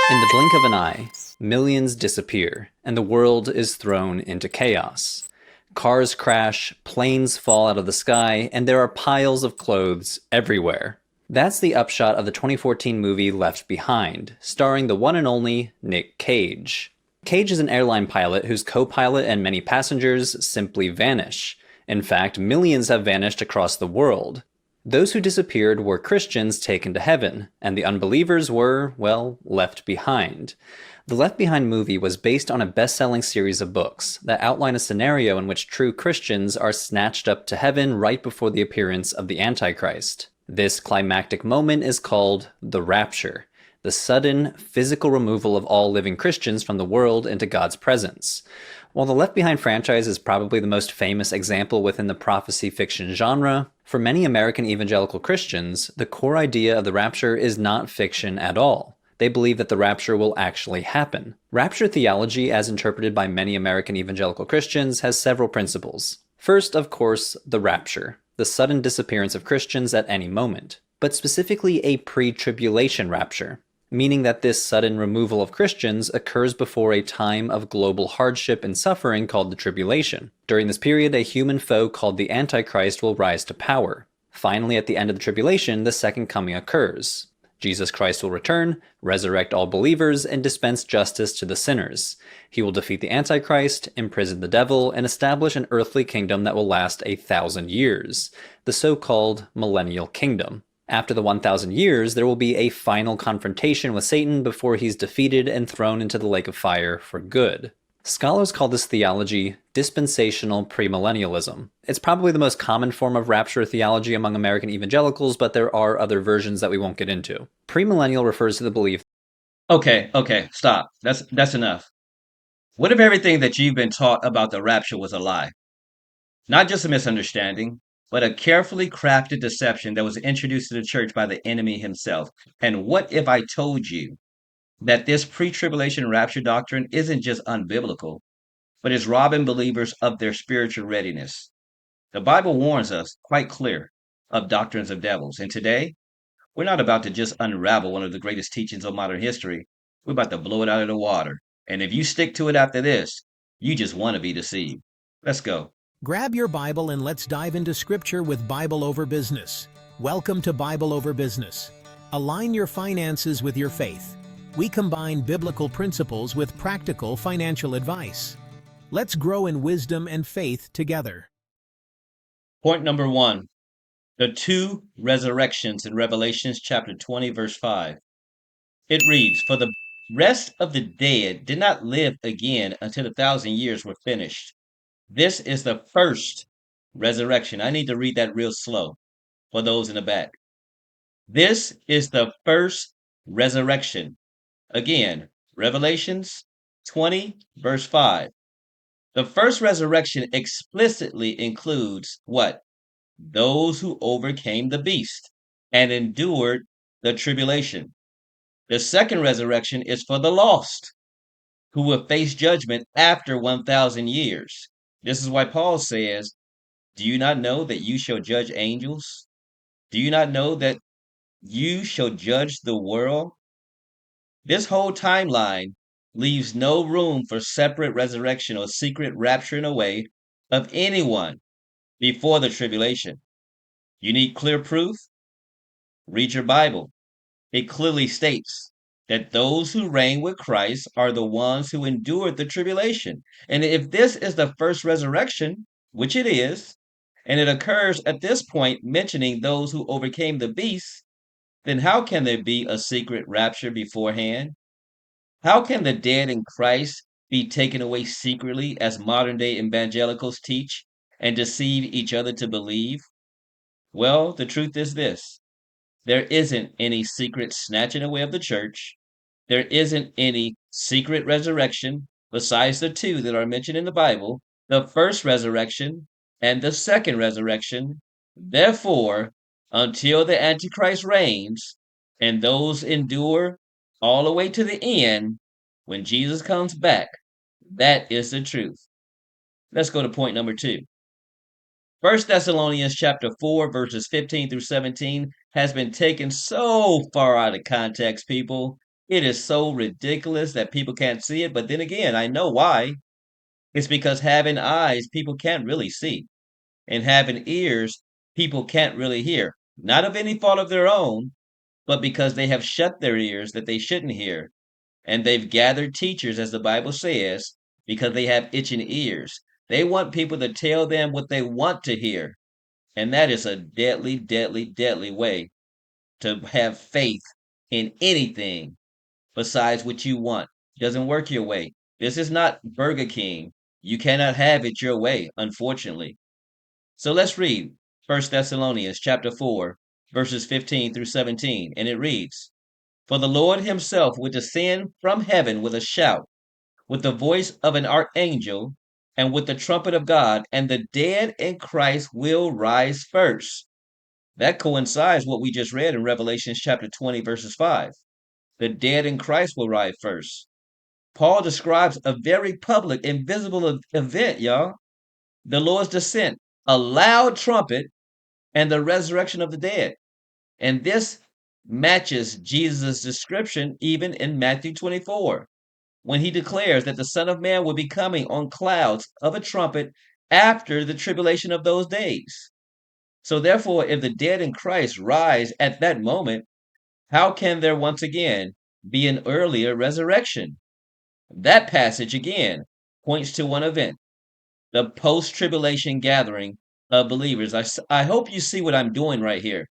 In the blink of an eye, millions disappear, and the world is thrown into chaos. Cars crash, planes fall out of the sky, and there are piles of clothes everywhere. That's the upshot of the 2014 movie Left Behind, starring the one and only Nick Cage. Cage is an airline pilot whose co-pilot and many passengers simply vanish. In fact, millions have vanished across the world. Those who disappeared were Christians taken to heaven, and the unbelievers were, well, left behind. The Left Behind movie was based on a best-selling series of books that outline a scenario in which true Christians are snatched up to heaven right before the appearance of the Antichrist. This climactic moment is called the Rapture, the sudden, physical removal of all living Christians from the world into God's presence. While the Left Behind franchise is probably the most famous example within the prophecy fiction genre, for many American evangelical Christians, the core idea of the rapture is not fiction at all. They believe that the rapture will actually happen. Rapture theology, as interpreted by many American evangelical Christians, has several principles. First, of course, the rapture, the sudden disappearance of Christians at any moment, but specifically a pre-tribulation rapture, meaning that this sudden removal of Christians occurs before a time of global hardship and suffering called the tribulation. During this period, a human foe called the Antichrist will rise to power. Finally, at the end of the tribulation, the second coming occurs. Jesus Christ will return, resurrect all believers, and dispense justice to the sinners. He will defeat the Antichrist, imprison the devil, and establish an earthly kingdom that will last 1,000 years, the so-called millennial kingdom. After the 1,000 years, there will be a final confrontation with Satan before he's defeated and thrown into the lake of fire for good. Scholars call this theology dispensational premillennialism. It's probably the most common form of rapture theology among American evangelicals, but there are other versions that we won't get into. Premillennial refers to the belief. Okay, stop. That's enough. What if everything that you've been taught about the rapture was a lie? Not just a misunderstanding, but a carefully crafted deception that was introduced to the church by the enemy himself. And what if I told you that this pre-tribulation rapture doctrine isn't just unbiblical, but is robbing believers of their spiritual readiness? The Bible warns us quite clear of doctrines of devils. And today, we're not about to just unravel one of the greatest teachings of modern history. We're about to blow it out of the water. And if you stick to it after this, you just want to be deceived. Let's go. Grab your Bible and let's dive into Scripture with Bible Over Business. Welcome to Bible Over Business. Align your finances with your faith. We combine biblical principles with practical financial advice. Let's grow in wisdom and faith together. Point number one, the two resurrections in Revelations chapter 20, verse 5. It reads, "For the rest of the dead did not live again until 1,000 years were finished. This is the first resurrection." I need to read that real slow for those in the back. This is the first resurrection. Again, Revelations 20, verse 5. The first resurrection explicitly includes what? Those who overcame the beast and endured the tribulation. The second resurrection is for the lost who will face judgment after 1,000 years. This is why Paul says, "Do you not know that you shall judge angels? Do you not know that you shall judge the world?" This whole timeline leaves no room for separate resurrection or secret rapturing away of anyone before the tribulation. You need clear proof? Read your Bible. It clearly states that those who reign with Christ are the ones who endured the tribulation. And if this is the first resurrection, which it is, and it occurs at this point mentioning those who overcame the beast, then how can there be a secret rapture beforehand? How can the dead in Christ be taken away secretly as modern day evangelicals teach and deceive each other to believe? Well, the truth is this. There isn't any secret snatching away of the church. There isn't any secret resurrection besides the two that are mentioned in the Bible, the first resurrection and the second resurrection. Therefore, until the Antichrist reigns and those endure all the way to the end, when Jesus comes back, that is the truth. Let's go to point number two. First Thessalonians chapter 4, verses 15 through 17 has been taken so far out of context, people. It is so ridiculous that people can't see it. But then again, I know why. It's because having eyes, people can't really see. And having ears, people can't really hear. Not of any fault of their own, but because they have shut their ears that they shouldn't hear. And they've gathered teachers, as the Bible says, because they have itching ears. They want people to tell them what they want to hear. And that is a deadly, deadly, deadly way to have faith in anything besides what you want. Doesn't work your way. This is not Burger King. You cannot have it your way, unfortunately. So let's read First Thessalonians chapter 4, verses 15 through 17, and it reads, "For the Lord himself will descend from heaven with a shout, with the voice of an archangel, and with the trumpet of God, and the dead in Christ will rise first." That coincides what we just read in Revelation chapter 20, verses 5. The dead in Christ will rise first. Paul describes a very public and visible event, y'all. The Lord's descent, a loud trumpet, and the resurrection of the dead. And this matches Jesus' description even in Matthew 24, when he declares that the Son of Man will be coming on clouds of a trumpet after the tribulation of those days. So therefore, if the dead in Christ rise at that moment, how can there once again be an earlier resurrection? That passage again points to one event, the post-tribulation gathering of believers. I hope you see what I'm doing right here.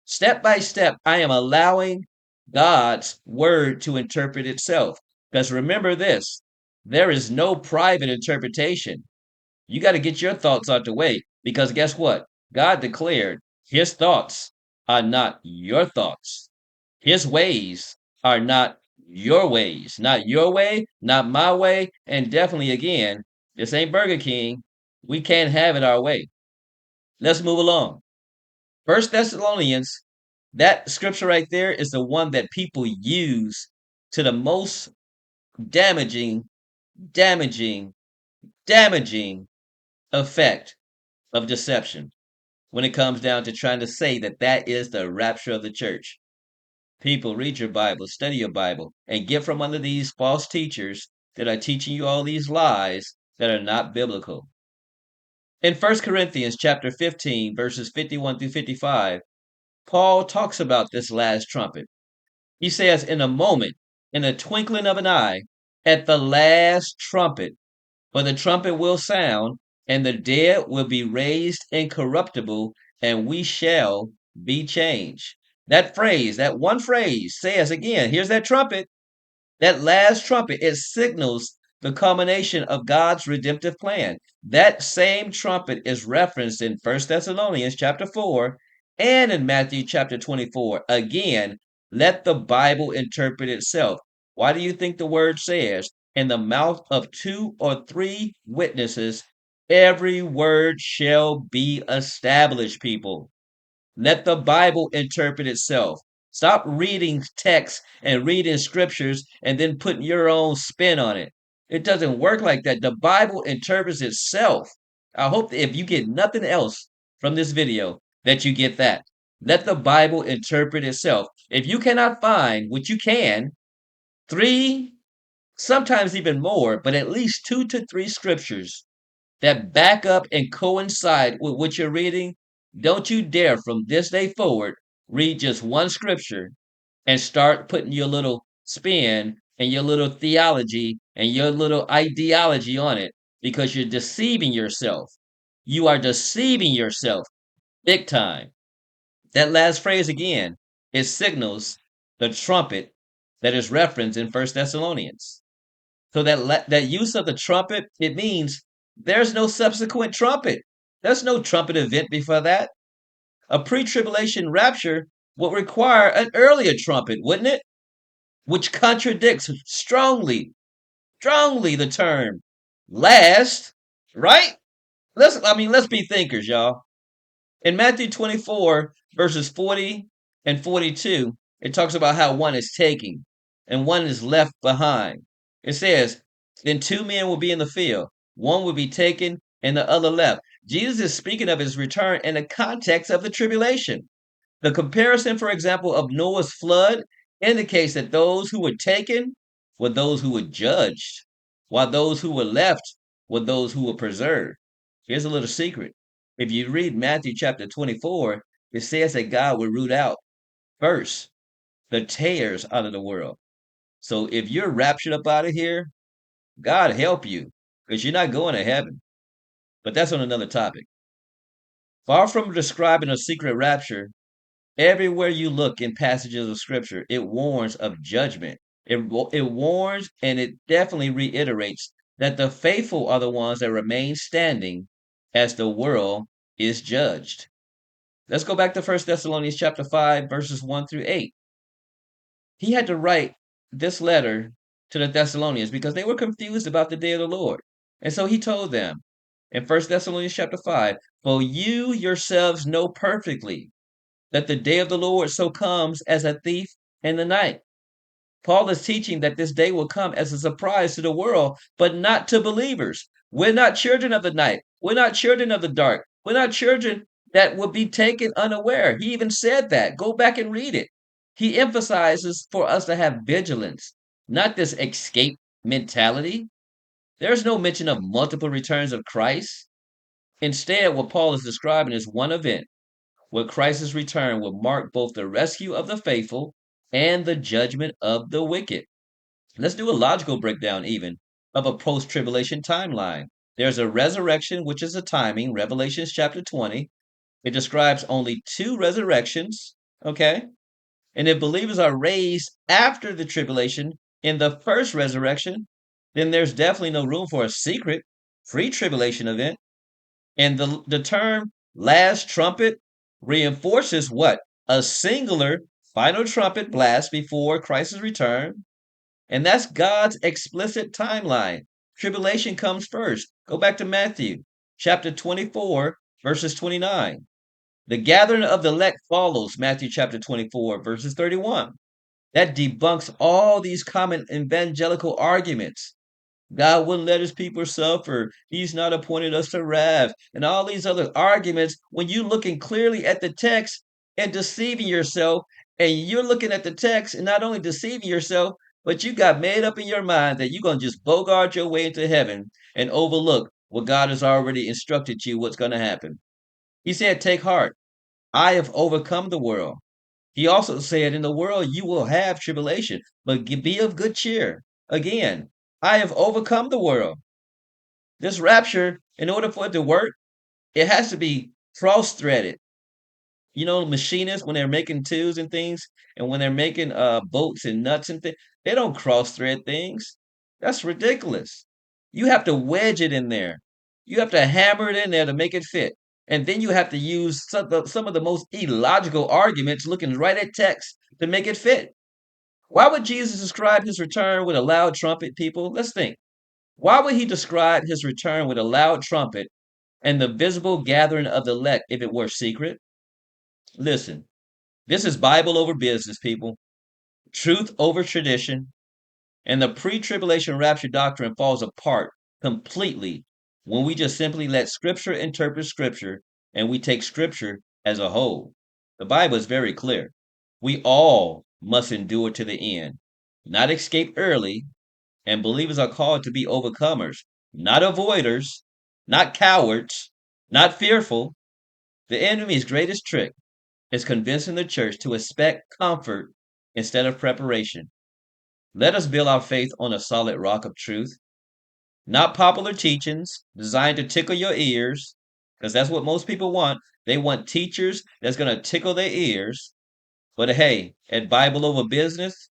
Step by step, I am allowing God's word to interpret itself. Because remember this, there is no private interpretation. You got to get your thoughts out the way, because guess what? God declared his thoughts are not your thoughts. His ways are not your ways. Not your way, not my way, and definitely again, this ain't Burger King. We can't have it our way. Let's move along. First Thessalonians, that scripture right there is the one that people use to the most damaging, damaging, damaging effect of deception when it comes down to trying to say that that is the rapture of the church. People, read your Bible, study your Bible, and get from under these false teachers that are teaching you all these lies that are not biblical. In 1 Corinthians chapter 15, verses 51 through 55, Paul talks about this last trumpet. He says, "In a moment, in the twinkling of an eye, at the last trumpet, for the trumpet will sound, and the dead will be raised incorruptible, and we shall be changed." That phrase, that one phrase says again, here's that trumpet, that last trumpet, it signals the culmination of God's redemptive plan. That same trumpet is referenced in First Thessalonians chapter 4 and in Matthew chapter 24. Again, let the Bible interpret itself. Why do you think the word says, "In the mouth of two or three witnesses, every word shall be established," people? Let the Bible interpret itself. Stop reading text and reading scriptures and then putting your own spin on it. It doesn't work like that. The Bible interprets itself. I hope that if you get nothing else from this video, that you get that. Let the Bible interpret itself. If you cannot find, which you can, three, sometimes even more, but at least 2 to 3 scriptures that back up and coincide with what you're reading, don't you dare from this day forward read just one scripture and start putting your little spin and your little theology and your little ideology on it, because you're deceiving yourself. You are deceiving yourself big time. That last phrase again, it signals the trumpet that is referenced in First Thessalonians. So that use of the trumpet, it means there's no subsequent trumpet. There's no trumpet event before that. A pre-tribulation rapture will require an earlier trumpet, wouldn't it? Which contradicts strongly the term last, right? Let's be thinkers, y'all. In Matthew 24, verses 40 and 42, it talks about how one is taken and one is left behind. It says, "Then 2 men will be in the field, one will be taken and the other left." Jesus is speaking of his return in the context of the tribulation. The comparison, for example, of Noah's flood indicates that those who were taken were those who were judged, while those who were left were those who were preserved. Here's a little secret. If you read Matthew chapter 24, it says that God will root out first the tares out of the world. So if you're raptured up out of here, God help you, because you're not going to heaven. But that's on another topic. Far from describing a secret rapture, everywhere you look in passages of scripture, it warns of judgment. It warns and it definitely reiterates that the faithful are the ones that remain standing as the world is judged. Let's go back to 1 Thessalonians chapter 5, verses 1 through 8. He had to write this letter to the Thessalonians because they were confused about the day of the Lord. And so he told them in 1 Thessalonians chapter 5, for you yourselves know perfectly that the day of the Lord so comes as a thief in the night. Paul is teaching that this day will come as a surprise to the world, but not to believers. We're not children of the night. We're not children of the dark. We're not children that will be taken unaware. He even said that. Go back and read it. He emphasizes for us to have vigilance, not this escape mentality. There's no mention of multiple returns of Christ. Instead, what Paul is describing is one event where Christ's return will mark both the rescue of the faithful and the judgment of the wicked. Let's do a logical breakdown, even of a post tribulation timeline. There's a resurrection, which is a timing, Revelations chapter 20. It describes only two resurrections, okay? And if believers are raised after the tribulation in the first resurrection, then there's definitely no room for a secret pre-tribulation event. And the term last trumpet reinforces what? A singular final trumpet blast before Christ's return. And that's God's explicit timeline. Tribulation comes first. Go back to Matthew chapter 24, verses 29. The gathering of the elect follows Matthew chapter 24, verses 31. That debunks all these common evangelical arguments. God wouldn't let his people suffer. He's not appointed us to wrath. And all these other arguments, when you're looking clearly at the text and deceiving yourself, and you're looking at the text and not only deceiving yourself, but you got made up in your mind that you're going to just bogart your way into heaven and overlook what God has already instructed you what's going to happen. He said, take heart. I have overcome the world. He also said, in the world you will have tribulation, but be of good cheer. Again, I have overcome the world. This rapture, in order for it to work, it has to be cross-threaded. You know, machinists, when they're making tools and things, and when they're making bolts and nuts and things, they don't cross-thread things. That's ridiculous. You have to wedge it in there. You have to hammer it in there to make it fit. And then you have to use some of the most illogical arguments looking right at text to make it fit. Why would Jesus describe his return with a loud trumpet, people? Let's think. Why would he describe his return with a loud trumpet and the visible gathering of the elect if it were secret? Listen, this is Bible over business, people. Truth over tradition. And the pre-tribulation rapture doctrine falls apart completely when we just simply let Scripture interpret Scripture and we take Scripture as a whole. The Bible is very clear. We all must endure to the end, not escape early, and believers are called to be overcomers, not avoiders, not cowards, not fearful. The enemy's greatest trick is convincing the church to expect comfort instead of preparation. Let us build our faith on a solid rock of truth, not popular teachings designed to tickle your ears, because that's what most people want. They want teachers that's going to tickle their ears. But hey, at Bible Over Business,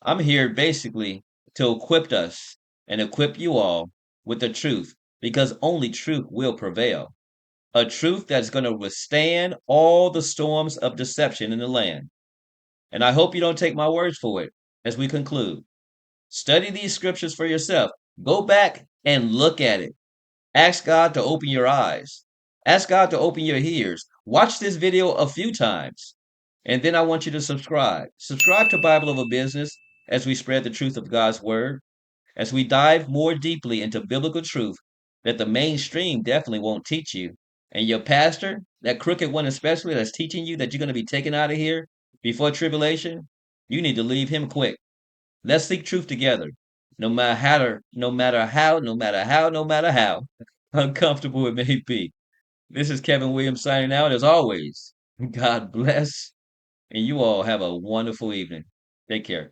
I'm here basically to equip us and equip you all with the truth, because only truth will prevail. A truth that's going to withstand all the storms of deception in the land. And I hope you don't take my words for it as we conclude. Study these scriptures for yourself. Go back and look at it. Ask God to open your eyes. Ask God to open your ears. Watch this video a few times. And then I want you to subscribe. Subscribe to Bible Over Business as we spread the truth of God's Word, as we dive more deeply into biblical truth that the mainstream definitely won't teach you. And your pastor, that crooked one especially that's teaching you that you're going to be taken out of here before tribulation, You need to leave him quick. Let's seek truth together. No matter how uncomfortable it may be. This is Kevin Williams signing out as always. God bless, and you all have a wonderful evening. Take care.